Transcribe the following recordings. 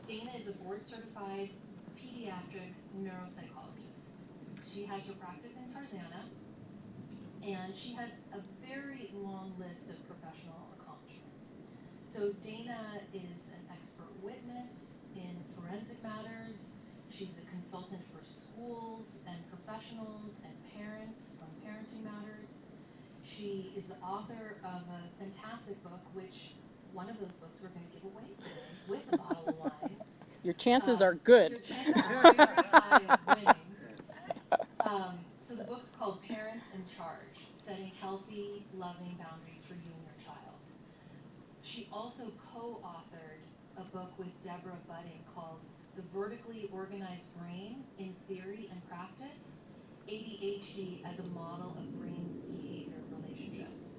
Dana is a board-certified pediatric neuropsychologist. She has her practice in Tarzana, and she has a very long list of professional accomplishments. So Dana is an expert witness in forensic matters. She's a consultant for schools and professionals and parents on parenting matters. She is the author of a fantastic book, which one of those books we're going to give away today with a bottle of wine. Your chances are good. Your chances are very high of winning. So the book's called Parents in Charge, Setting Healthy, Loving Boundaries for You and Your Child. She also co-authored a book with Deborah Budding called The Vertically Organized Brain in Theory and Practice, ADHD as a Model of Brain Behavior Relationships.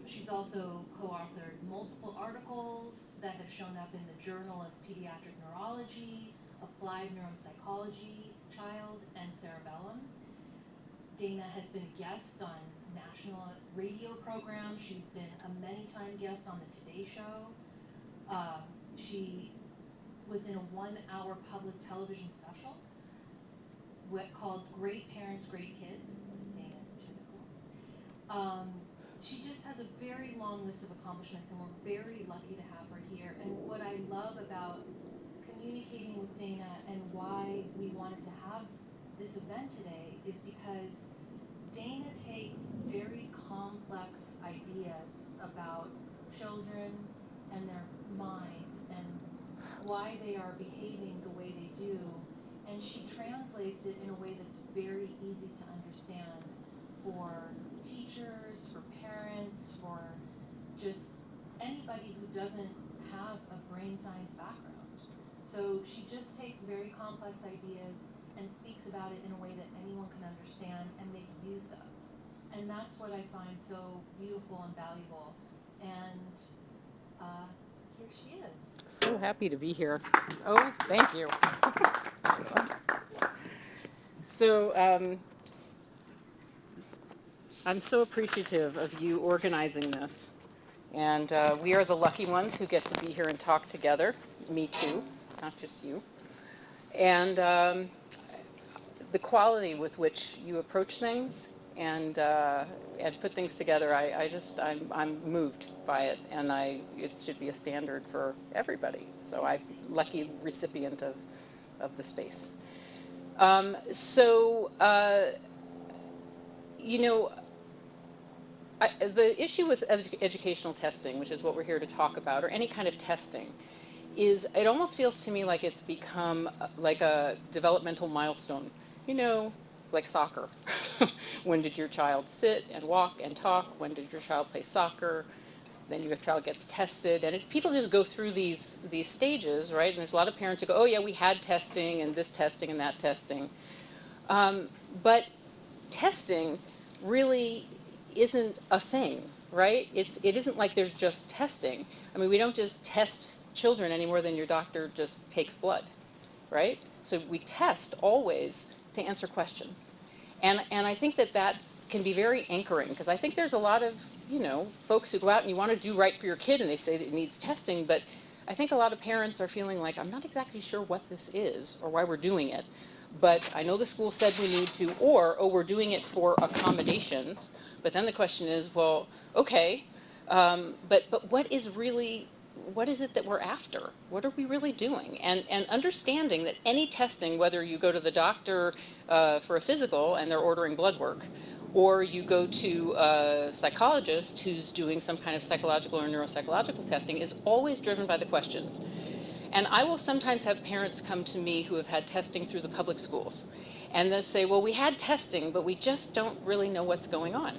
She's also co-authored multiple articles that have shown up in the Journal of Pediatric Neurology, Applied Neuropsychology, Child, and Cerebellum. Dana has been a guest on national radio programs. She's been a many-time guest on the Today Show. She was in a 1-hour public television special called Great Parents, Great Kids, Dana Chidekel. She just has a very long list of accomplishments, and we're very lucky to have her here. And what I love about communicating with Dana and why we wanted to have this event today is because Dana takes very complex ideas about children and their mind and why they are behaving the way they do, and she translates it in a way that's very easy to understand for teachers, for parents, for just anybody who doesn't have a brain science background. So she just takes very complex ideas and speaks about it in a way that anyone can understand and make use of. And that's what I find so beautiful and valuable. And here she is. So happy to be here. Oh, thank you. So I'm so appreciative of you organizing this. And we are the lucky ones who get to be here and talk together. Me too, not just you. And the quality with which you approach things and put things together, I'm moved by it, and it should be a standard for everybody. So I'm a lucky recipient of the space. You know, the issue with educational testing, which is what we're here to talk about, or any kind of testing, is it almost feels to me like it's become like a developmental milestone. You know, like soccer. When did your child sit and walk and talk? When did your child play soccer? Then your child gets tested, and people just go through these stages, right? And there's a lot of parents who go, oh yeah, we had testing and this testing and that testing. But testing really isn't a thing, right? It isn't like there's just testing. I mean, we don't just test children any more than your doctor just takes blood, right? So we test always to answer questions. And I think that can be very anchoring, because I think there's a lot of, folks who go out and you want to do right for your kid and they say that it needs testing, but I think a lot of parents are feeling like, I'm not exactly sure what this is or why we're doing it, but I know the school said we need to, or, oh, we're doing it for accommodations. But then the question is, well, okay, but what is it that we're after? What are we really doing? And understanding that any testing, whether you go to the doctor for a physical and they're ordering blood work, or you go to a psychologist who's doing some kind of psychological or neuropsychological testing, is always driven by the questions. And I will sometimes have parents come to me who have had testing through the public schools. And they'll say, well, we had testing, but we just don't really know what's going on.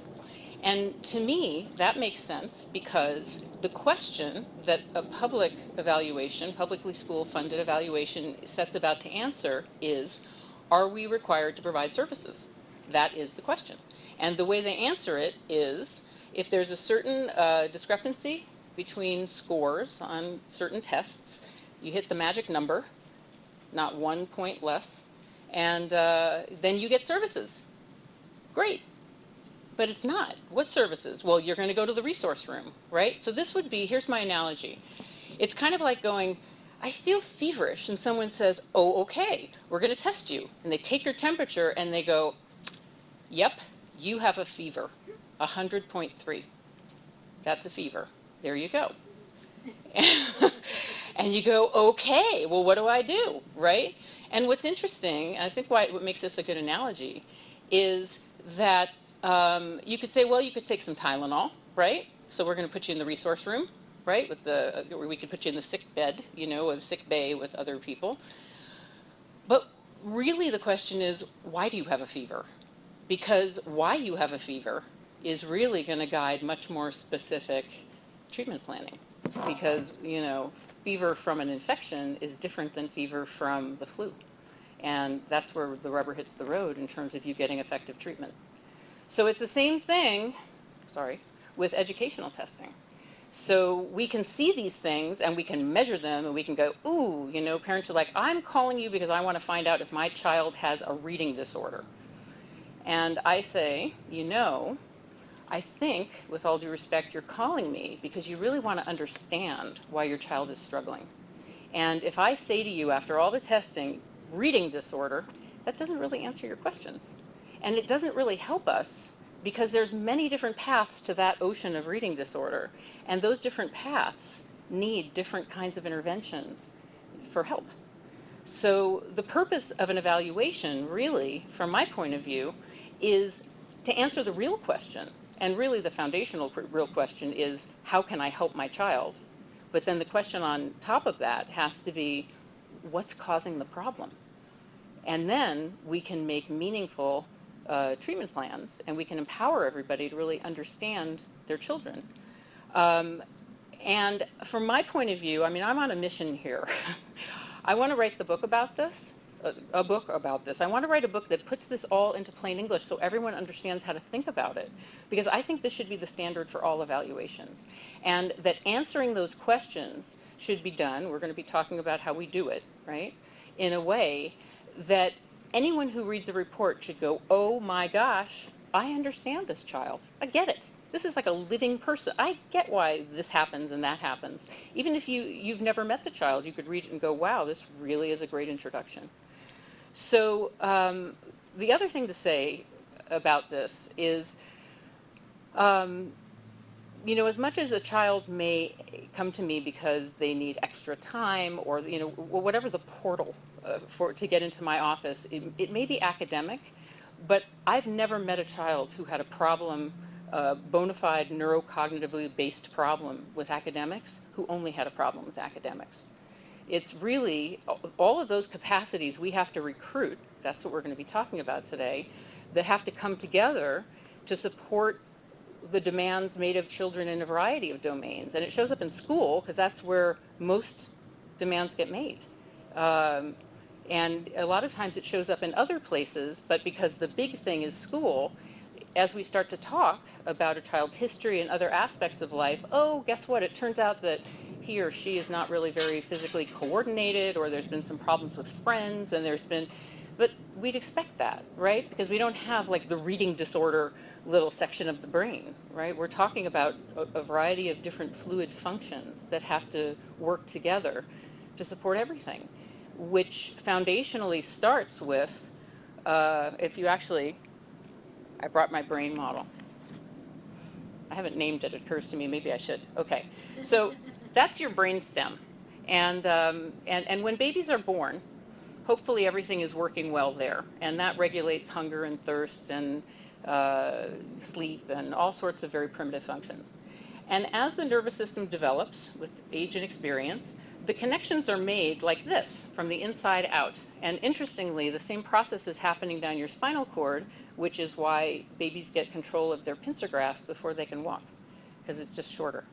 And to me, that makes sense, because the question that a public evaluation, publicly school-funded evaluation, sets about to answer is, are we required to provide services? That is the question. And the way they answer it is, if there's a certain discrepancy between scores on certain tests, you hit the magic number, not 1 point less, and then you get services. Great. But it's not. What services? Well, you're going to go to the resource room, right? So this would be, here's my analogy. It's kind of like going, I feel feverish, and someone says, oh, okay, we're going to test you. And they take your temperature and they go, yep, you have a fever, 100.3. That's a fever. There you go. And you go, okay, well, what do I do, right? And what's interesting, I think what makes this a good analogy, is that you could say, well, you could take some Tylenol, right? So we're going to put you in the resource room, right? Or we could put you in the sick bed, or the sick bay with other people. But really the question is, why do you have a fever? Because why you have a fever is really going to guide much more specific treatment planning. Because, fever from an infection is different than fever from the flu. And that's where the rubber hits the road in terms of you getting effective treatment. So it's the same thing, with educational testing. So we can see these things and we can measure them and we can go, ooh, parents are like, I'm calling you because I want to find out if my child has a reading disorder. And I say, I think, with all due respect, you're calling me because you really want to understand why your child is struggling. And if I say to you after all the testing, reading disorder, that doesn't really answer your questions. And it doesn't really help us because there's many different paths to that ocean of reading disorder. And those different paths need different kinds of interventions for help. So the purpose of an evaluation, really, from my point of view, is to answer the real question. And really the foundational real question is, how can I help my child? But then the question on top of that has to be, what's causing the problem? And then we can make meaningful treatment plans, and we can empower everybody to really understand their children. And from my point of view, I'm on a mission here. I want to write the book about this, a book about this. I want to write a book that puts this all into plain English so everyone understands how to think about it. Because I think this should be the standard for all evaluations. And that answering those questions should be done, we're going to be talking about how we do it, right, in a way that anyone who reads a report should go, oh my gosh, I understand this child. I get it. This is like a living person. I get why this happens and that happens. Even if you've never met the child, you could read it and go, wow, this really is a great introduction. So the other thing to say about this is, as much as a child may come to me because they need extra time or, whatever the portal to get into my office, it may be academic, but I've never met a child who had a problem, bona fide neurocognitively based problem with academics who only had a problem with academics. It's really all of those capacities we have to recruit, that's what we're going to be talking about today, that have to come together to support the demands made of children in a variety of domains. And it shows up in school because that's where most demands get made. And a lot of times it shows up in other places, but because the big thing is school, as we start to talk about a child's history and other aspects of life, oh, guess what? It turns out that he or she is not really very physically coordinated, or there's been some problems with friends, but we'd expect that, right? Because we don't have like the reading disorder little section of the brain, right? We're talking about a variety of different fluid functions that have to work together to support everything, which foundationally starts with, I brought my brain model. I haven't named it, it occurs to me, maybe I should. Okay, so that's your brain stem. And when babies are born, hopefully everything is working well there. And that regulates hunger and thirst and sleep and all sorts of very primitive functions. And as the nervous system develops with age and experience, the connections are made like this, from the inside out. And interestingly, the same process is happening down your spinal cord, which is why babies get control of their pincer grasp before they can walk, because it's just shorter.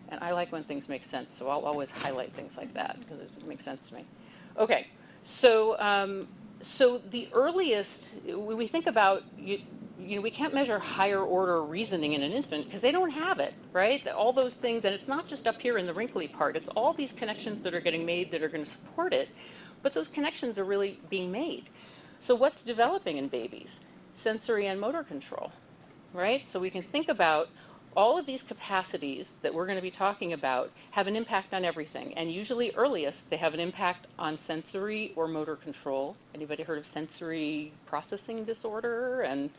And I like when things make sense, so I'll always highlight things like that, because it makes sense to me. Okay, so the earliest, we think about, we can't measure higher order reasoning in an infant because they don't have it, right? All those things, and it's not just up here in the wrinkly part, it's all these connections that are getting made that are going to support it, but those connections are really being made. So what's developing in babies? Sensory and motor control, right? So we can think about all of these capacities that we're going to be talking about have an impact on everything. And usually earliest, they have an impact on sensory or motor control. Anybody heard of sensory processing disorder? And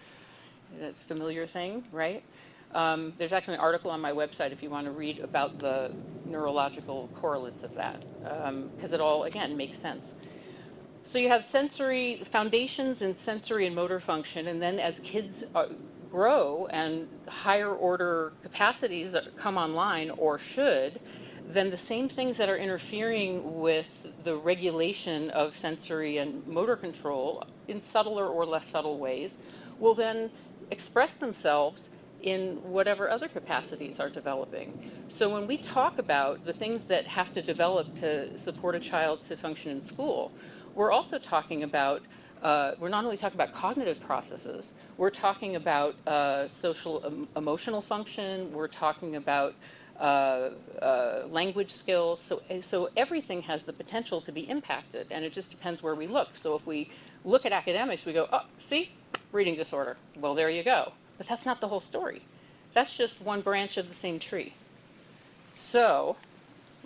that familiar thing, right? There's actually an article on my website if you want to read about the neurological correlates of that, because it all, again, makes sense. So you have sensory foundations in sensory and motor function, and then as kids grow and higher order capacities come online, or should, then the same things that are interfering with the regulation of sensory and motor control in subtler or less subtle ways will then express themselves in whatever other capacities are developing. So when we talk about the things that have to develop to support a child to function in school, we're also talking about, we're not only talking about cognitive processes, we're talking about social emotional function, we're talking about language skills. So everything has the potential to be impacted, and it just depends where we look. So if we look at academics, we go, oh, see, reading disorder. Well, there you go. But that's not the whole story. That's just one branch of the same tree. So,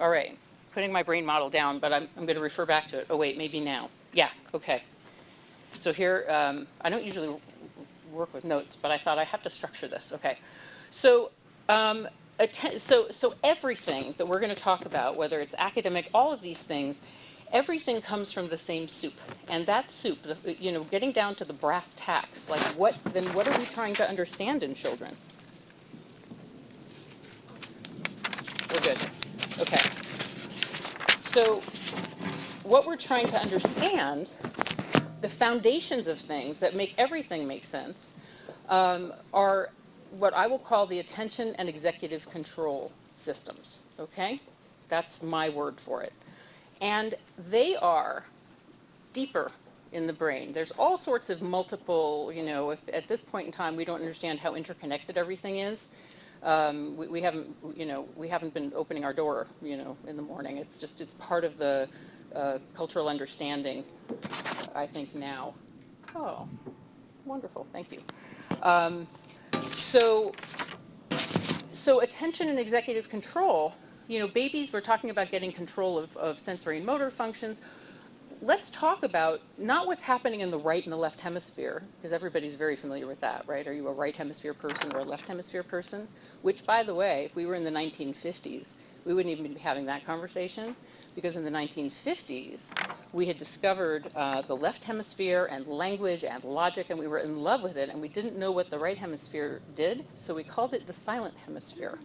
all right, putting my brain model down, but I'm going to refer back to it. Oh, wait, maybe now. Yeah, okay. So here, I don't usually work with notes, but I thought I have to structure this. Okay. So, so everything that we're going to talk about, whether it's academic, all of these things, everything comes from the same soup. And that soup, you know, getting down to the brass tacks, like what are we trying to understand in children? We're good. Okay. So what we're trying to understand, the foundations of things that make everything make sense, are what I will call the attention and executive control systems, okay? That's my word for it. And they are deeper in the brain. There's all sorts of multiple, you know, if at this point in time we don't understand how interconnected everything is, we haven't, you know, we haven't been opening our door, you know, in the morning. It's just, it's part of the cultural understanding, I think, now. Oh, wonderful, thank you. Um, so, so attention and executive control, you know, babies, we're talking about getting control of sensory and motor functions. Let's talk about not what's happening in the right and the left hemisphere, because everybody's very familiar with that, right? Are you a right hemisphere person or a left hemisphere person? Which, by the way, if we were in the 1950s, we wouldn't even be having that conversation, because in the 1950s, we had discovered the left hemisphere and language and logic, and we were in love with it, and we didn't know what the right hemisphere did, so we called it the silent hemisphere,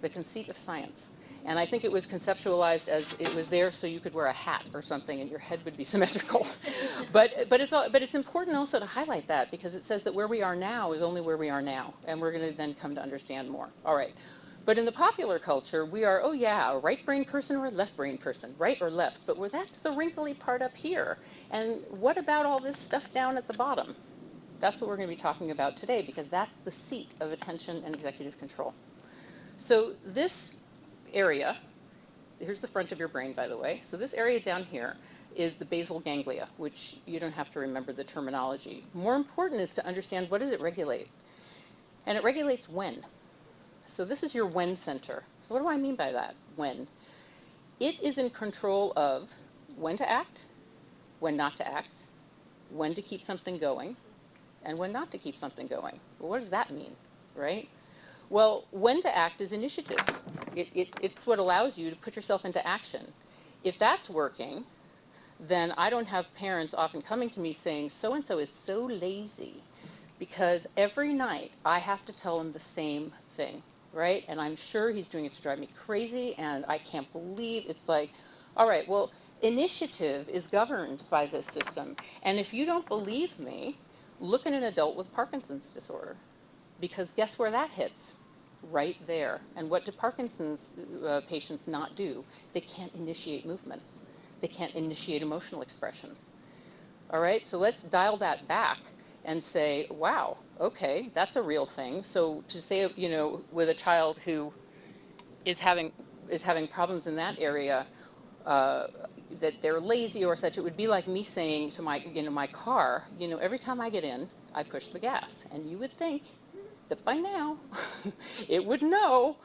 the conceit of science. And I think it was conceptualized as it was there so you could wear a hat or something and your head would be symmetrical. but it's important also to highlight that, because it says that where we are now is only where we are now, and we're going to then come to understand more. All right. But in the popular culture, we are, oh yeah, a right brain person or a left brain person, right or left. But that's the wrinkly part up here. And what about all this stuff down at the bottom? That's what we're going to be talking about today, because that's the seat of attention and executive control. So this area, here's the front of your brain, by the way. So this area down here is the basal ganglia, which you don't have to remember the terminology. More important is to understand, what does it regulate? And it regulates when. So this is your when center. So what do I mean by that, when? It is in control of when to act, when not to act, when to keep something going, and when not to keep something going. Well, what does that mean, right? Well, when to act is initiative. It's what allows you to put yourself into action. If that's working, then I don't have parents often coming to me saying, so-and-so is so lazy, because every night I have to tell him the same thing, right? And I'm sure he's doing it to drive me crazy, and I can't believe it's like, all right, well, initiative is governed by this system. And if you don't believe me, look at an adult with Parkinson's disorder, because guess where that hits? Right there. And what do Parkinson's patients not do? They can't initiate movements. They can't initiate emotional expressions. All right, so let's dial that back and say, wow, okay, that's a real thing. So to say, you know, with a child who is having problems in that area, that they're lazy or such, it would be like me saying to my car, you know, every time I get in, I push the gas. And you would think that by now it would know,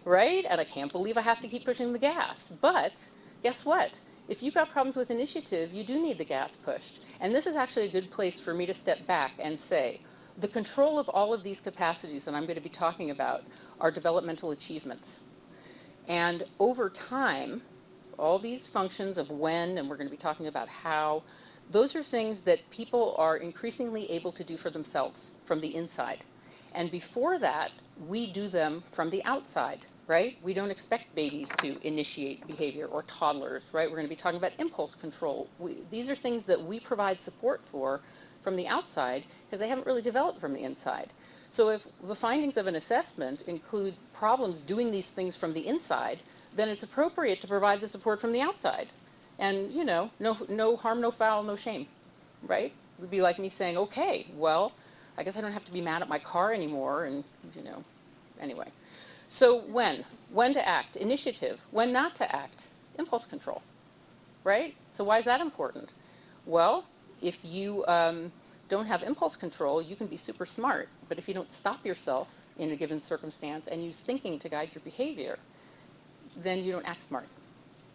right? And I can't believe I have to keep pushing the gas. But guess what? If you've got problems with initiative, you do need the gas pushed. And this is actually a good place for me to step back and say, the control of all of these capacities that I'm going to be talking about are developmental achievements. And over time, all these functions of when, and we're going to be talking about how, those are things that people are increasingly able to do for themselves from the inside. And before that, we do them from the outside, right? We don't expect babies to initiate behavior, or toddlers, right? We're going to be talking about impulse control. These are things that we provide support for from the outside because they haven't really developed from the inside. So if the findings of an assessment include problems doing these things from the inside, then it's appropriate to provide the support from the outside. And, you know, no harm, no foul, no shame, right? It would be like me saying, okay, well, I guess I don't have to be mad at my car anymore, and, you know, anyway. So when to act, initiative, when not to act, impulse control, right? So why is that important? Well, if you don't have impulse control, you can be super smart, but if you don't stop yourself in a given circumstance and use thinking to guide your behavior, then you don't act smart.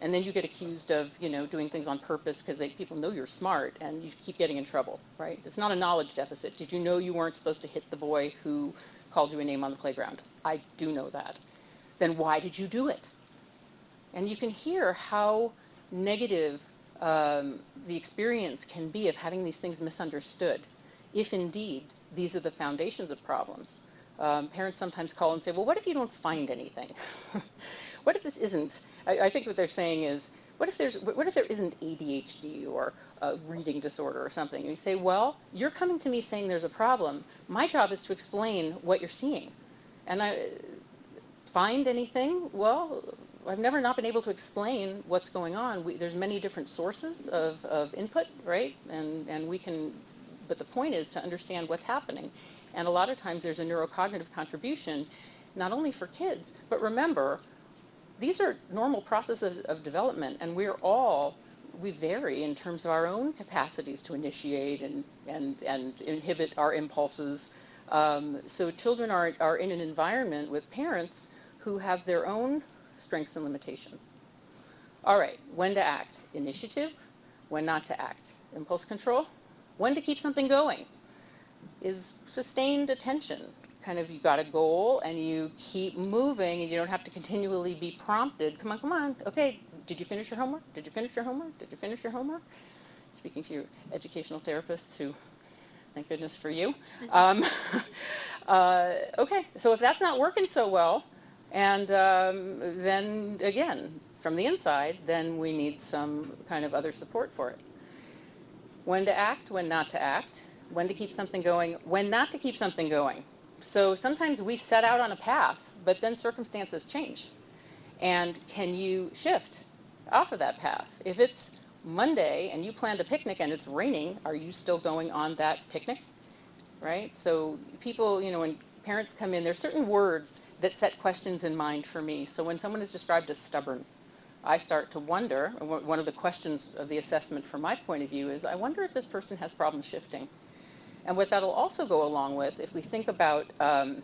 And then you get accused of, you know, doing things on purpose because people know you're smart, and you keep getting in trouble, right? It's not a knowledge deficit. Did you know you weren't supposed to hit the boy who called you a name on the playground? I do know that. Then why did you do it? And you can hear how negative the experience can be of having these things misunderstood, if indeed these are the foundations of problems. Parents sometimes call and say, well, what if you don't find anything? What if this isn't, I think what they're saying is, what if there isn't ADHD or a reading disorder or something? And you say, well, you're coming to me saying there's a problem. My job is to explain what you're seeing. And I find anything? Well, I've never not been able to explain what's going on. There's many different sources of input, right? And we can, but the point is to understand what's happening. And a lot of times there's a neurocognitive contribution, not only for kids, but remember, these are normal processes of development, and we vary in terms of our own capacities to initiate and inhibit our impulses. So children are in an environment with parents who have their own strengths and limitations. All right, when to act. Initiative, when not to act. Impulse control, when to keep something going. Is sustained attention. Kind of, you've got a goal and you keep moving and you don't have to continually be prompted. Come on, okay, did you finish your homework? Did you finish your homework? Did you finish your homework? Speaking to your educational therapists who, thank goodness for you. Okay, so if that's not working so well, and then again, from the inside, then we need some kind of other support for it. When to act, when not to act, when to keep something going, when not to keep something going. So sometimes we set out on a path, but then circumstances change. And can you shift off of that path? If it's Monday and you planned a picnic and it's raining, are you still going on that picnic? Right? So people, you know, when parents come in, there's certain words that set questions in mind for me. So when someone is described as stubborn, I start to wonder, one of the questions of the assessment from my point of view is, I wonder if this person has problems shifting. And what that'll also go along with, if we think about the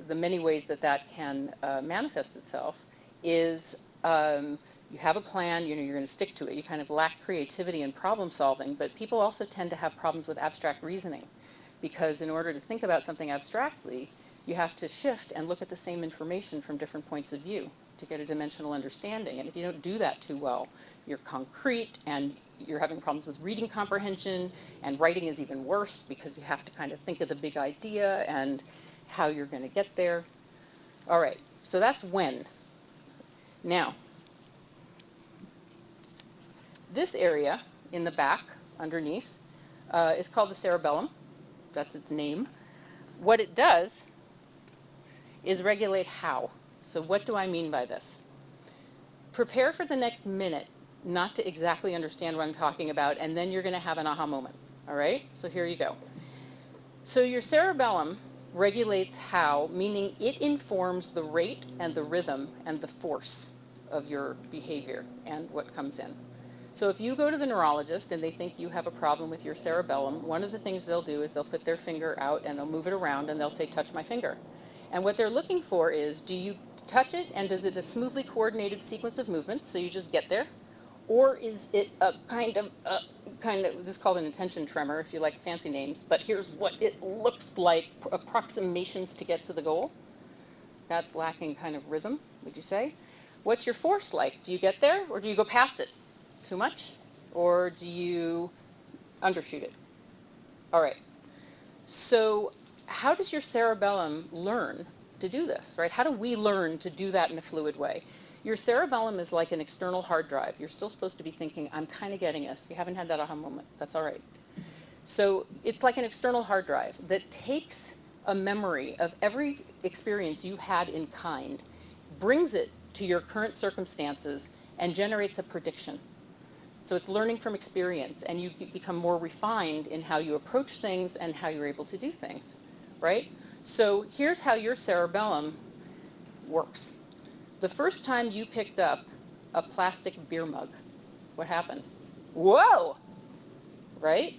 many ways that that can manifest itself, is you have a plan, you know, you're going to stick to it. You kind of lack creativity and problem solving, but people also tend to have problems with abstract reasoning, because in order to think about something abstractly, you have to shift and look at the same information from different points of view to get a dimensional understanding. And if you don't do that too well, you're concrete and you're having problems with reading comprehension, and writing is even worse because you have to kind of think of the big idea and how you're going to get there. All right, so that's when. Now, this area in the back underneath is called the cerebellum. That's its name. What it does is regulate how. So what do I mean by this? Prepare for the next minute not to exactly understand what I'm talking about, and then you're going to have an aha moment. All right? So here you go. So your cerebellum regulates how, meaning it informs the rate and the rhythm and the force of your behavior and what comes in. So if you go to the neurologist and they think you have a problem with your cerebellum, one of the things they'll do is they'll put their finger out and they'll move it around and they'll say, touch my finger. And what they're looking for is, do you touch it and does it a smoothly coordinated sequence of movements, so you just get there? Or is it a this is called an attention tremor if you like fancy names, but here's what it looks like, approximations to get to the goal. That's lacking kind of rhythm, would you say? What's your force like? Do you get there or do you go past it? Too much? Or do you undershoot it? All right. So how does your cerebellum learn to do this, right? How do we learn to do that in a fluid way? Your cerebellum is like an external hard drive. You're still supposed to be thinking, I'm kind of getting this. You haven't had that aha moment. That's all right. So it's like an external hard drive that takes a memory of every experience you've had in kind, brings it to your current circumstances, and generates a prediction. So it's learning from experience, and you become more refined in how you approach things and how you're able to do things, right? So here's how your cerebellum works. The first time you picked up a plastic beer mug, what happened? Whoa, right?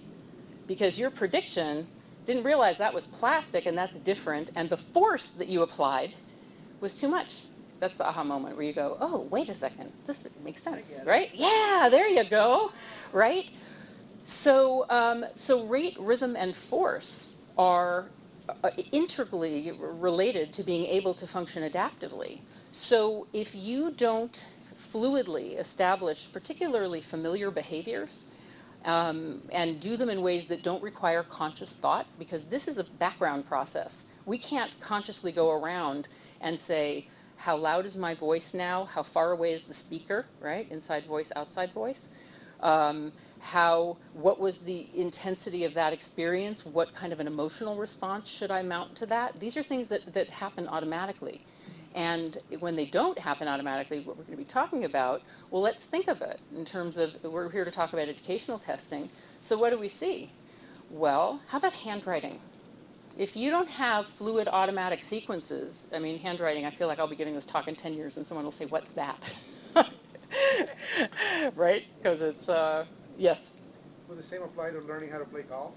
Because your prediction didn't realize that was plastic and that's different, and the force that you applied was too much. That's the aha moment where you go, oh, wait a second, this makes sense, right? Yeah, there you go, right? So, rate, rhythm, and force are integrally related to being able to function adaptively. So if you don't fluidly establish particularly familiar behaviors, and do them in ways that don't require conscious thought, because this is a background process. We can't consciously go around and say, how loud is my voice now? How far away is the speaker, right? Inside voice, outside voice. What was the intensity of that experience? What kind of an emotional response should I mount to that? These are things that happen automatically. And when they don't happen automatically, what we're going to be talking about, well, let's think of it in terms of, we're here to talk about educational testing. So what do we see? Well, how about handwriting? If you don't have fluid automatic sequences, I mean, handwriting, I feel like I'll be giving this talk in 10 years and someone will say, what's that? Right? Because it's, yes? Would the same apply to learning how to play golf?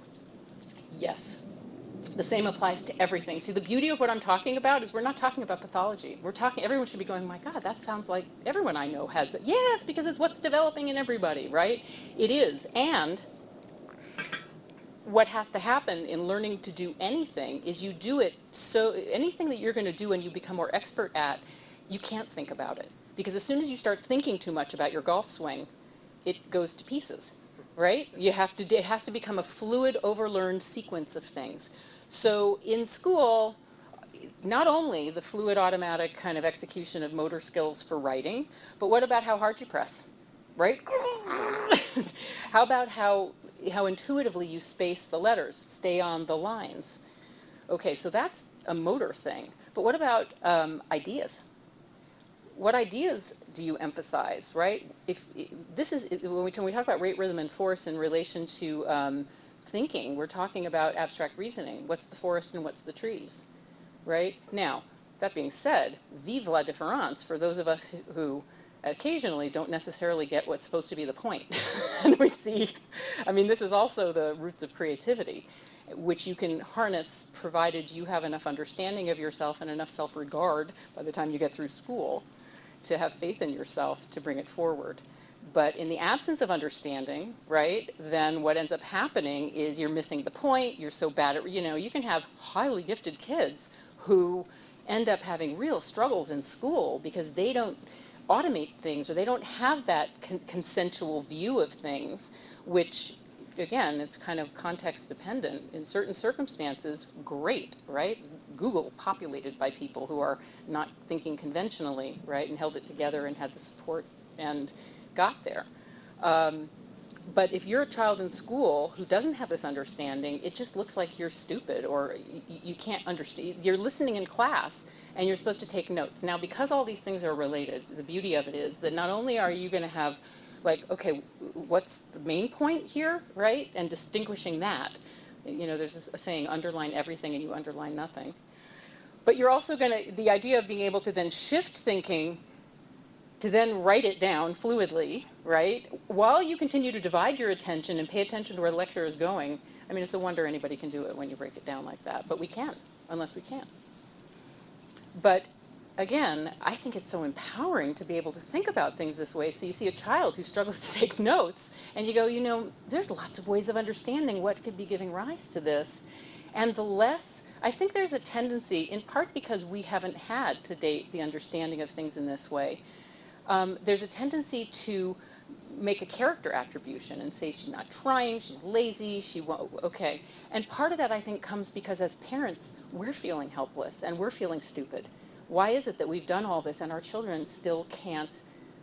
Yes. The same applies to everything. See, the beauty of what I'm talking about is we're not talking about pathology. We're talking, everyone should be going, my God, that sounds like everyone I know has it. Yes, because it's what's developing in everybody, right? It is. And what has to happen in learning to do anything is you do it, so anything that you're going to do and you become more expert at, you can't think about it. Because as soon as you start thinking too much about your golf swing, it goes to pieces, right? It has to become a fluid, overlearned sequence of things. So in school, not only the fluid automatic kind of execution of motor skills for writing, but what about how hard you press, right? How about how intuitively you space the letters, stay on the lines? Okay, so that's a motor thing. But what about ideas? What ideas do you emphasize, right? If this is, when we talk about rate, rhythm, and force in relation to thinking, we're talking about abstract reasoning. What's the forest and what's the trees, right? Now, that being said, vive la différence for those of us who occasionally don't necessarily get what's supposed to be the point. And we see, I mean, this is also the roots of creativity, which you can harness provided you have enough understanding of yourself and enough self-regard by the time you get through school to have faith in yourself to bring it forward. But in the absence of understanding, right, then what ends up happening is you're missing the point, you're so bad at, you can have highly gifted kids who end up having real struggles in school because they don't automate things or they don't have that consensual view of things, which, again, it's kind of context dependent. In certain circumstances, great, right? Google populated by people who are not thinking conventionally, right, and held it together and had the support and got there. But if you're a child in school who doesn't have this understanding, it just looks like you're stupid or you can't understand. You're listening in class and you're supposed to take notes. Now, because all these things are related, the beauty of it is that not only are you going to have like, okay, what's the main point here, right? And distinguishing that. There's a saying, underline everything and you underline nothing. But you're also going to, the idea of being able to then shift thinking to then write it down fluidly, right, while you continue to divide your attention and pay attention to where the lecture is going. I mean, it's a wonder anybody can do it when you break it down like that, but we can, unless we can't. But again, I think it's so empowering to be able to think about things this way. So you see a child who struggles to take notes, and you go, you know, there's lots of ways of understanding what could be giving rise to this. And the less, I think there's a tendency, in part because we haven't had to date the understanding of things in this way, there's a tendency to make a character attribution and say she's not trying, she's lazy, she won't, okay. And part of that, I think, comes because as parents, we're feeling helpless and we're feeling stupid. Why is it that we've done all this and our children still can't,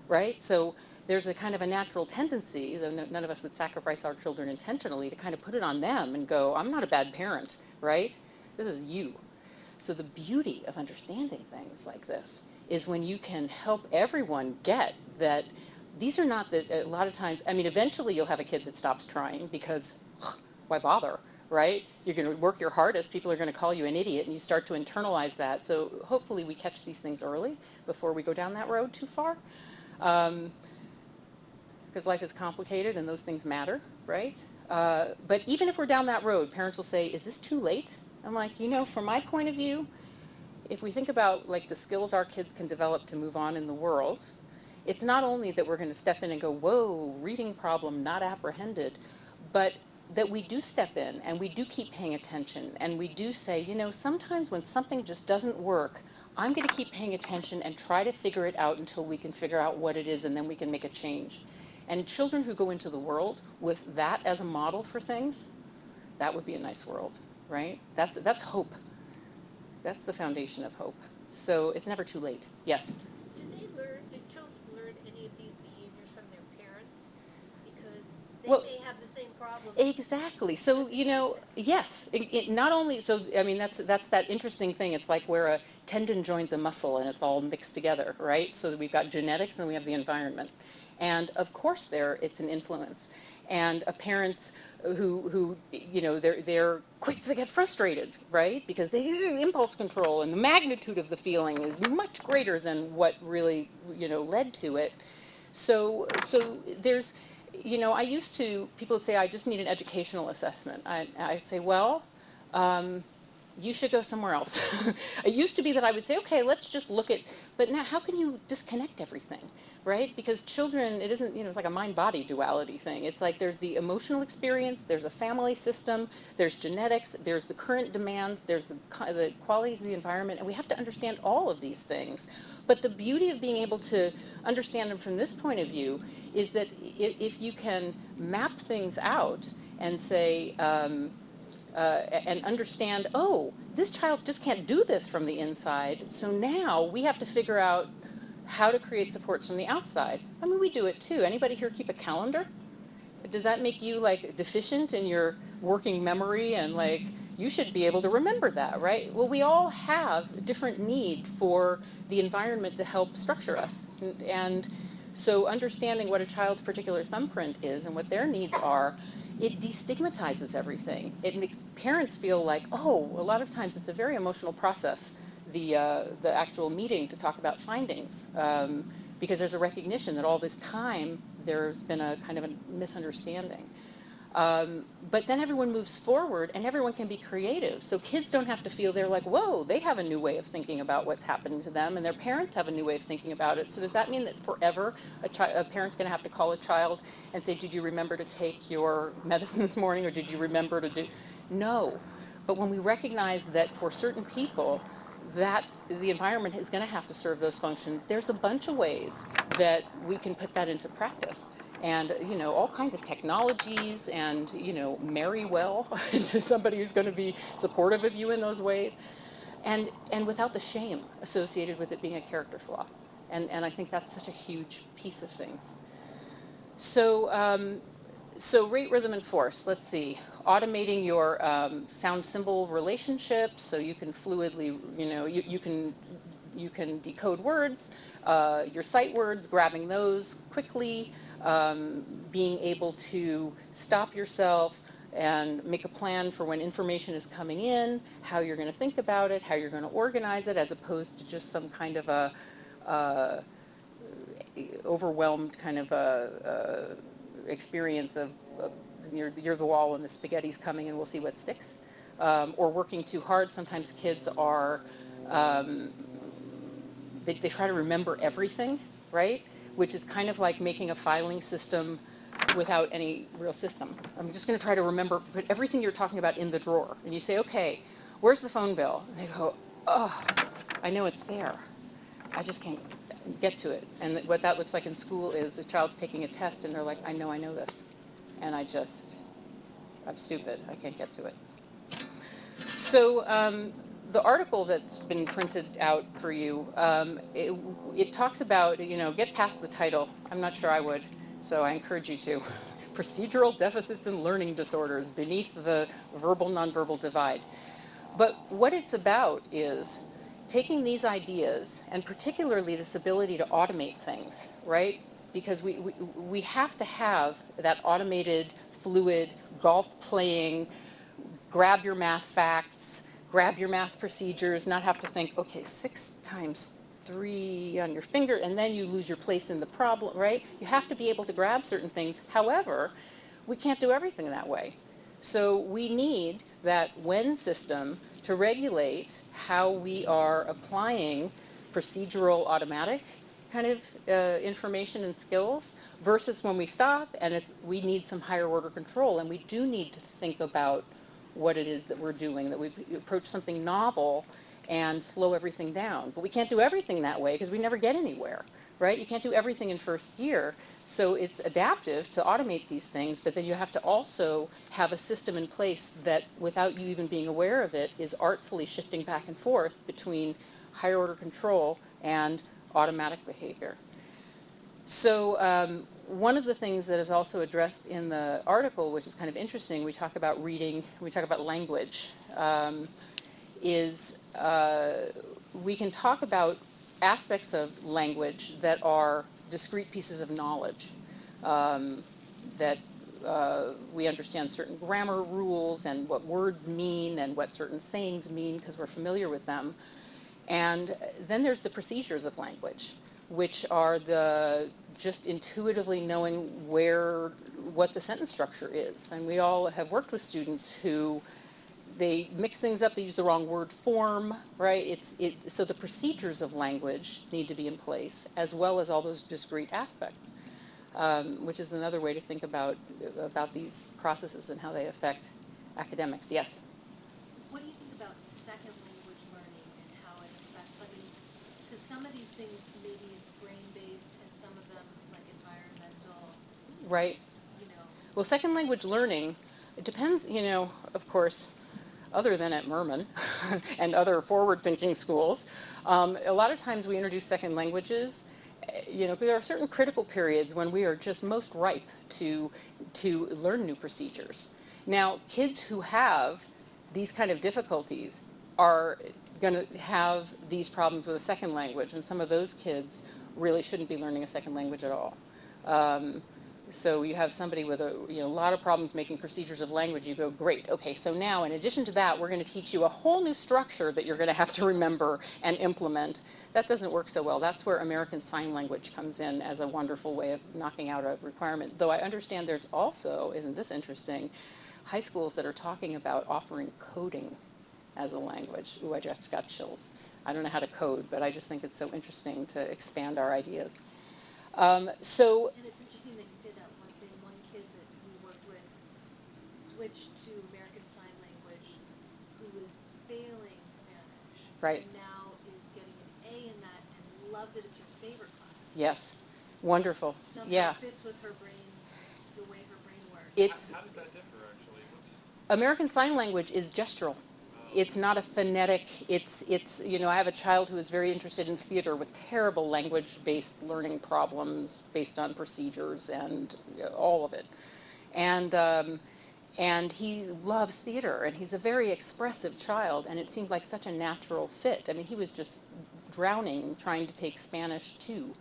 right? So there's a kind of a natural tendency, though none of us would sacrifice our children intentionally, to kind of put it on them and go, I'm not a bad parent, right? This is you. So the beauty of understanding things like this is when you can help everyone get that these are not a lot of times, I mean, eventually you'll have a kid that stops trying because why bother, right? You're going to work your hardest, people are going to call you an idiot, and you start to internalize that. So hopefully we catch these things early before we go down that road too far. Because life is complicated and those things matter, right? But even if we're down that road, parents will say, is this too late? I'm like, you know, from my point of view, if we think about like the skills our kids can develop to move on in the world, it's not only that we're going to step in and go, whoa, reading problem not apprehended, but that we do step in and we do keep paying attention and we do say, you know, sometimes when something just doesn't work, I'm going to keep paying attention and try to figure it out until we can figure out what it is and then we can make a change. And children who go into the world with that as a model for things, that would be a nice world, right? That's hope. That's the foundation of hope. So it's never too late. Yes? Do children learn any of these behaviors from their parents? Because they Well, may have the same problem. exactly. So, you know, yes, not only, so, I mean, that's that interesting thing. It's like where a tendon joins a muscle and it's all mixed together, right? So we've got genetics and then we have the environment. And of course it's an influence. And parents who you know, they're quick to get frustrated, right? Because they impulse control and the magnitude of the feeling is much greater than what really, you know, led to it. So there's, you know, people would say, I just need an educational assessment. I say, well, you should go somewhere else. It used to be that I would say, okay, let's just look at, but now how can you disconnect everything, right? Because children, it isn't, you know, it's like a mind-body duality thing. It's like there's the emotional experience, there's a family system, there's genetics, there's the current demands, there's the qualities of the environment, and we have to understand all of these things. But the beauty of being able to understand them from this point of view is that if you can map things out and say, and understand, oh, this child just can't do this from the inside, so now we have to figure out how to create supports from the outside. I mean, we do it too. Anybody here keep a calendar? Does that make you like deficient in your working memory and like you should be able to remember that, right? Well, we all have a different need for the environment to help structure us. And so understanding what a child's particular thumbprint is and what their needs are, it destigmatizes everything. It makes parents feel like, oh, a lot of times it's a very emotional process, the actual meeting to talk about findings, because there's a recognition that all this time there's been a kind of a misunderstanding. But then everyone moves forward and everyone can be creative. So kids don't have to feel they're like, whoa, they have a new way of thinking about what's happening to them and their parents have a new way of thinking about it. So does that mean that forever a parent's going to have to call a child and say, did you remember to take your medicine this morning or did you remember to do? No. But when we recognize that for certain people, that the environment is going to have to serve those functions, there's a bunch of ways that we can put that into practice. And, you know, all kinds of technologies and, you know, marry well to somebody who's going to be supportive of you in those ways. And without the shame associated with it being a character flaw. And I think that's such a huge piece of things. So rate, rhythm, and force. Let's see. Automating your sound symbol relationships so you can fluidly, you know, you can decode words, your sight words, grabbing those quickly, being able to stop yourself and make a plan for when information is coming in, how you're going to think about it, how you're going to organize it, as opposed to just some kind of a overwhelmed kind of experience of you're the wall and the spaghetti's coming and we'll see what sticks, or working too hard. Sometimes kids are um, they try to remember everything, right? Which is kind of like making a filing system without any real system. I'm just going to try to remember, put everything you're talking about in the drawer. And you say, okay, where's the phone bill? And they go, oh, I know it's there. I just can't get to it. And what that looks like in school is a child's taking a test and they're like, I know this. And I'm stupid. I can't get to it. So the article that's been printed out for you, it talks about, get past the title. I'm not sure I would, so I encourage you to. Procedural deficits and learning disorders beneath the verbal-nonverbal divide. But what it's about is taking these ideas, and particularly this ability to automate things, right? Because we have to have that automated, fluid, golf-playing, grab your math facts, grab your math procedures, not have to think, okay, 6 times 3 on your finger, and then you lose your place in the problem, right? You have to be able to grab certain things. However, we can't do everything that way. So we need that when system to regulate how we are applying procedural automatic kind of information and skills versus when we stop and we need some higher order control, and we do need to think about what it is that we're doing, that we approach something novel and slow everything down. But we can't do everything that way because we never get anywhere, right? You can't do everything in first year. So it's adaptive to automate these things, but then you have to also have a system in place that, without you even being aware of it, is artfully shifting back and forth between higher order control and automatic behavior. So one of the things that is also addressed in the article, which is kind of interesting, we talk about reading, we talk about language, is we can talk about aspects of language that are discrete pieces of knowledge, that we understand certain grammar rules and what words mean and what certain sayings mean because we're familiar with them. And then there's the procedures of language, which are the just intuitively knowing what the sentence structure is. And we all have worked with students who they mix things up, they use the wrong word form, right? So the procedures of language need to be in place, as well as all those discrete aspects, which is another way to think about these processes and how they affect academics. Yes? What do you think about second language learning and how it affects, because some of these things maybe is brain-based and some of them like environmental, Right. Well, second language learning, it depends, of course, other than at Merman and other forward-thinking schools. A lot of times we introduce second languages, there are certain critical periods when we are just most ripe to learn new procedures. Now, kids who have these kind of difficulties are going to have these problems with a second language, and some of those kids really shouldn't be learning a second language at all. So you have somebody with a lot of problems making procedures of language, you go, great, okay, so now in addition to that, we're going to teach you a whole new structure that you're going to have to remember and implement. That doesn't work so well. That's where American Sign Language comes in as a wonderful way of knocking out a requirement. Though I understand there's also, isn't this interesting, high schools that are talking about offering coding as a language. Ooh, I just got chills. I don't know how to code, but I just think it's so interesting to expand our ideas. And it's interesting that you say that. One kid that we worked with switched to American Sign Language who was failing Spanish. Right. And now is getting an A in that and loves it. It's her favorite class. Yes. Wonderful. Somehow fits with her brain, the way her brain works. How does that differ, actually? American Sign Language is gestural. It's not a phonetic, it's I have a child who is very interested in theater with terrible language-based learning problems based on procedures and all of it. And he loves theater, and he's a very expressive child, and it seemed like such a natural fit. I mean, he was just drowning trying to take Spanish 2.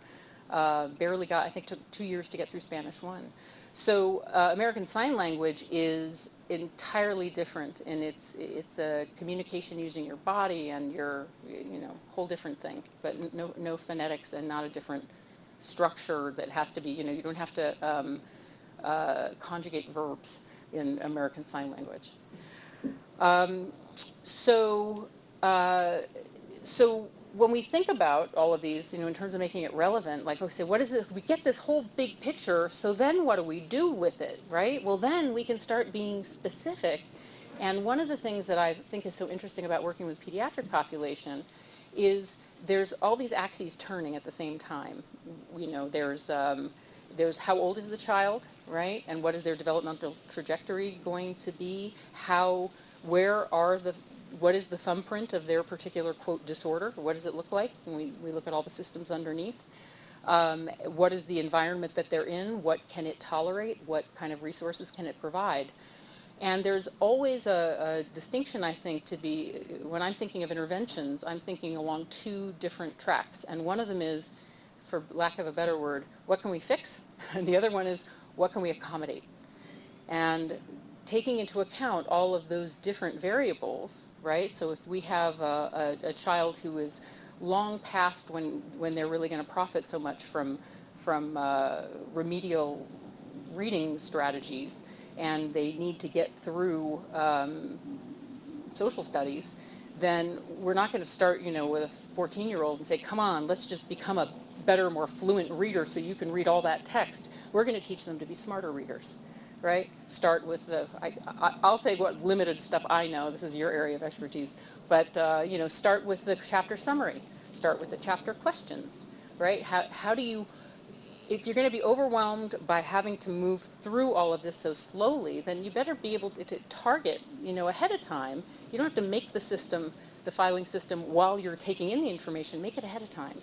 Barely got, I think took 2 years to get through Spanish 1. So American Sign Language is entirely different, and it's a communication using your body and your whole different thing, but no phonetics and not a different structure that has to be, you don't have to conjugate verbs in American Sign Language. Um, so, uh, so when we think about all of these, in terms of making it relevant, like, okay, what is it? We get this whole big picture, so then what do we do with it, right? Well, then we can start being specific. And one of the things that I think is so interesting about working with pediatric population is there's all these axes turning at the same time. There's how old is the child, right? And what is their developmental trajectory going to be? What is the thumbprint of their particular, quote, disorder? What does it look like when we look at all the systems underneath? What is the environment that they're in? What can it tolerate? What kind of resources can it provide? And there's always a distinction, I think, to be, when I'm thinking of interventions, I'm thinking along two different tracks. And one of them is, for lack of a better word, what can we fix? And the other one is, what can we accommodate? And taking into account all of those different variables, right? So if we have a child who is long past when they're really going to profit so much from remedial reading strategies, and they need to get through social studies, then we're not going to start, with a 14-year-old and say, come on, let's just become a better, more fluent reader so you can read all that text. We're going to teach them to be smarter readers, right? Start with I'll say what limited stuff I know. This is your area of expertise. But, start with the chapter summary. Start with the chapter questions, right? How do you, if you're going to be overwhelmed by having to move through all of this so slowly, then you better be able to target, ahead of time. You don't have to make the system, the filing system, while you're taking in the information. Make it ahead of time.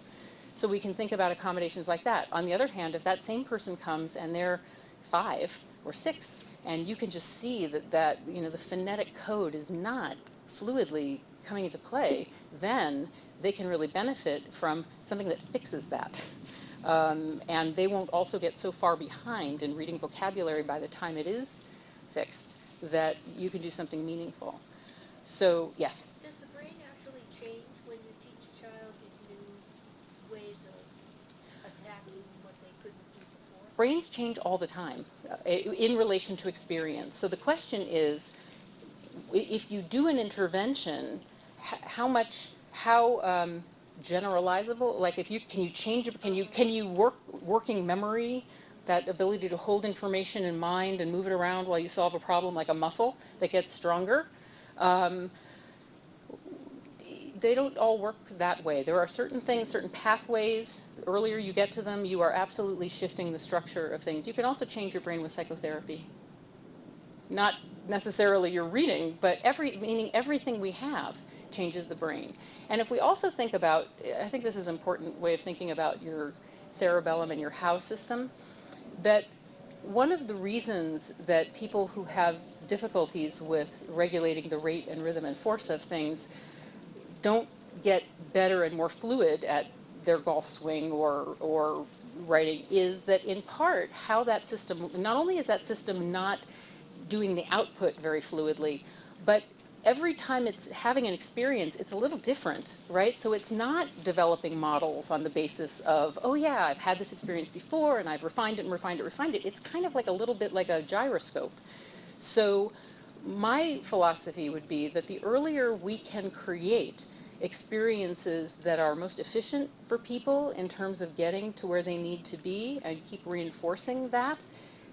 So we can think about accommodations like that. On the other hand, if that same person comes and they're 5 or 6, and you can just see that the phonetic code is not fluidly coming into play, then they can really benefit from something that fixes that. And they won't also get so far behind in reading vocabulary by the time it is fixed that you can do something meaningful. So, yes? Does the brain actually change when you teach a child these new ways of attacking what they couldn't do before? Brains change all the time in relation to experience. So the question is, if you do an intervention, how generalizable, like can you change it, can you working memory, that ability to hold information in mind and move it around while you solve a problem, like a muscle that gets stronger? They don't all work that way. There are certain things, certain pathways. The earlier you get to them, you are absolutely shifting the structure of things. You can also change your brain with psychotherapy. Not necessarily your reading, but meaning everything we have changes the brain. And if we also think about, I think this is an important way of thinking about your cerebellum and your Howe system, that one of the reasons that people who have difficulties with regulating the rate and rhythm and force of things don't get better and more fluid at their golf swing or writing is that in part how that system, not only is that system not doing the output very fluidly, but every time it's having an experience, it's a little different, right? So it's not developing models on the basis of, oh yeah, I've had this experience before and I've refined it and refined it, refined it. It's kind of like a little bit like a gyroscope. So my philosophy would be that the earlier we can create experiences that are most efficient for people in terms of getting to where they need to be and keep reinforcing that,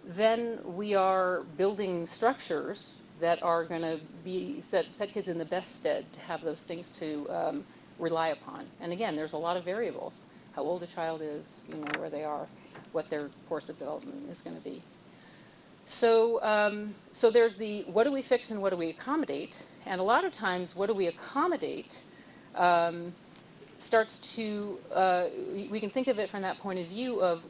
then we are building structures that are going to be set kids in the best stead to have those things to rely upon. And again, there's a lot of variables. How old a child is, where they are, what their course of development is going to be. So, so there's the what do we fix and what do we accommodate? And a lot of times, what do we accommodate starts to, we can think of it from that point of view of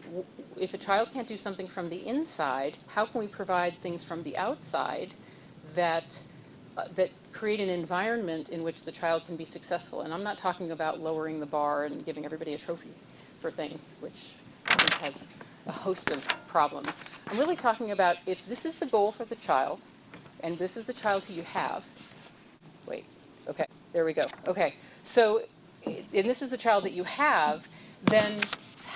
if a child can't do something from the inside, how can we provide things from the outside that create an environment in which the child can be successful? And I'm not talking about lowering the bar and giving everybody a trophy for things, which I think has a host of problems. I'm really talking about if this is the goal for the child, and this is the child who you have, wait, okay, there we go. Okay, so, and this is the child that you have, then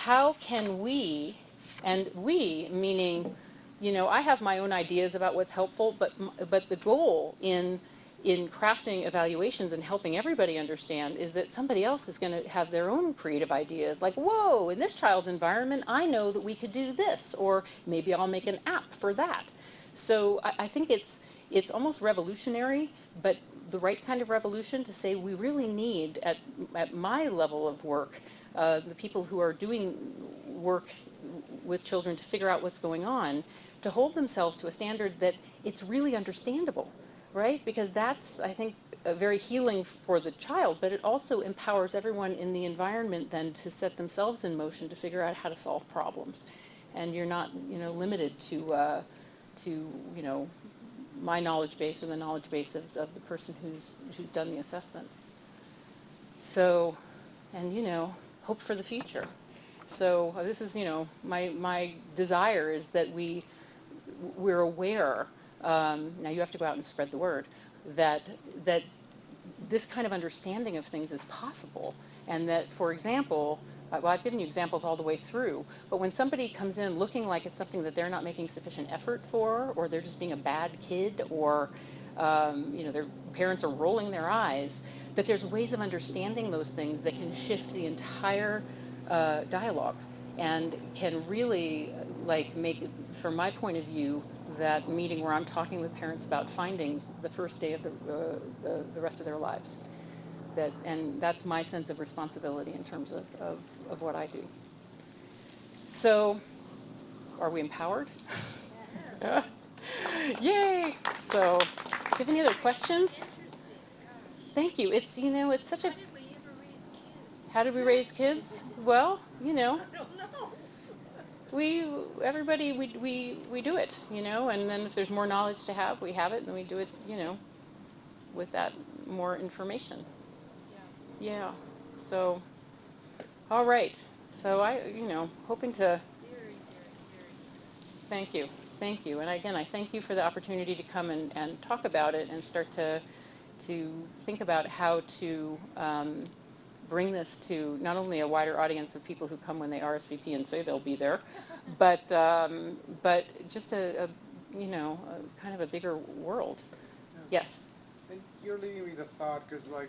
how can we, and we meaning, I have my own ideas about what's helpful, but the goal in crafting evaluations and helping everybody understand is that somebody else is going to have their own creative ideas, like, whoa, in this child's environment, I know that we could do this, or maybe I'll make an app for that. So I think it's almost revolutionary, but the right kind of revolution to say we really need, at my level of work, the people who are doing work with children to figure out what's going on, to hold themselves to a standard that it's really understandable, right? Because that's, I think, very healing for the child, but it also empowers everyone in the environment then to set themselves in motion to figure out how to solve problems. And you're not, limited to my knowledge base or the knowledge base of the person who's done the assessments. So, and hope for the future. So this is, my desire is that we're aware. Now you have to go out and spread the word that this kind of understanding of things is possible, and that, for example, well, I've given you examples all the way through, but when somebody comes in looking like it's something that they're not making sufficient effort for, or they're just being a bad kid, or their parents are rolling their eyes, that there's ways of understanding those things that can shift the entire dialogue and can really make, from my point of view, that meeting where I'm talking with parents about findings the first day of the rest of their lives. And that's my sense of responsibility in terms of what I do. So, are we empowered? Yay! So, do you have any other questions? Interesting, gosh. Thank you. It's, it's such a... How did we ever raise kids? How did we raise kids? Well, I don't know. we do it, and then if there's more knowledge to have, we have it, and then we do it, with that more information. Yeah. Yeah. So, all right. So hoping to... Very, very, very. Thank you. Thank you. And again, I thank you for the opportunity to come and talk about it and start to think about how to bring this to not only a wider audience of people who come when they RSVP and say they'll be there, but just a kind of a bigger world. Yeah. Yes. And you're leading me to thought, because like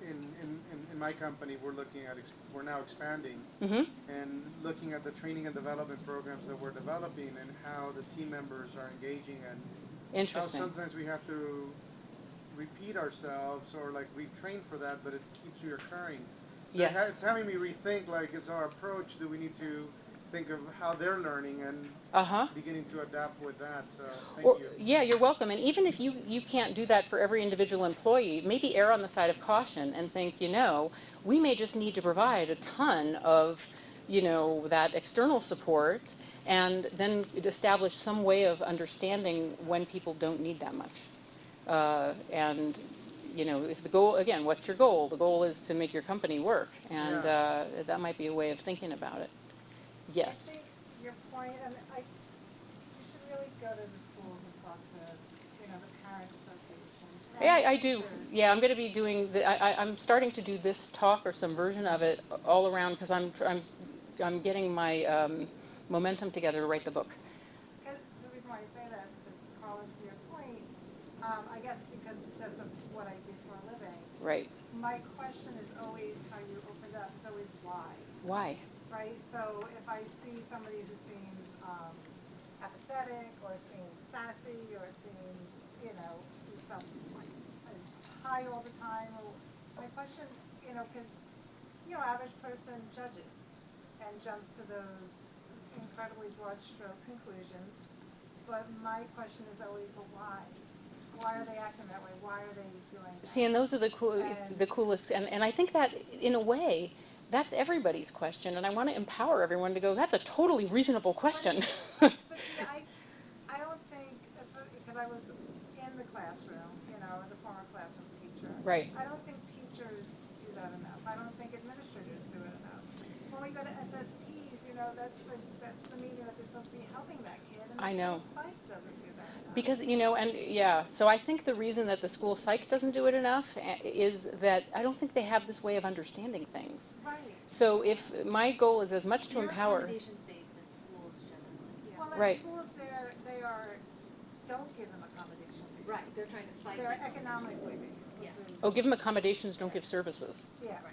in my company, we're now expanding Mm-hmm. and looking at the training and development programs that we're developing and how the team members are engaging, and how Interesting. sometimes we have to repeat ourselves, or like we train for that, but it keeps reoccurring. So Yes. it's having me rethink, like, it's our approach. Do we need to think of how they're learning and Uh-huh. beginning to adapt with that? So thank Or, you. yeah, you're welcome. And even if you can't do that for every individual employee, maybe err on the side of caution and think, we may just need to provide a ton of, that external support, and then establish some way of understanding when people don't need that much. And, if the goal, again, what's your goal? The goal is to make your company work, and that might be a way of thinking about it. Yes. I think your point, and you should really go to the schools and talk to, the parent associations. Yeah, and I do. teachers. Yeah, I'm going to be doing. I'm starting to do this talk or some version of it all around, because I'm getting my momentum together to write the book. Because the reason why I say that is because, Carlos, to your point, I guess because just of what I did for a living, Right. my question is always how you opened up. It's always why, Why? right? So if I see somebody who seems apathetic, or seems sassy, or seems, some like high all the time, or my question, because average person judges and jumps to those incredibly broad stroke conclusions. But my question is always the why. Why are they acting that way? Why are they doing that? See, and those are the And- coolest, and I think that in a way, that's everybody's question, and I want to empower everyone to go, that's a totally reasonable question. But see, I don't think, because I was in the classroom, I was a former classroom teacher. Right. I don't think teachers do that enough. I don't think administrators do it enough. When we go to SSTs, that's the meeting that they're supposed to be helping that kid, and I the know. school psych doesn't do that enough. Because, and yeah, so I think the reason that the school psych doesn't do it enough is that I don't think they have this way of understanding things. Right. So if my goal is as much to They're empower. accommodations based in schools generally. Yeah. Well, in Right. schools, don't give them accommodation fees. Right, they're trying to fight. They're people. economically based, which Yeah. is. Oh, give them accommodations, don't give services. Yeah. Right.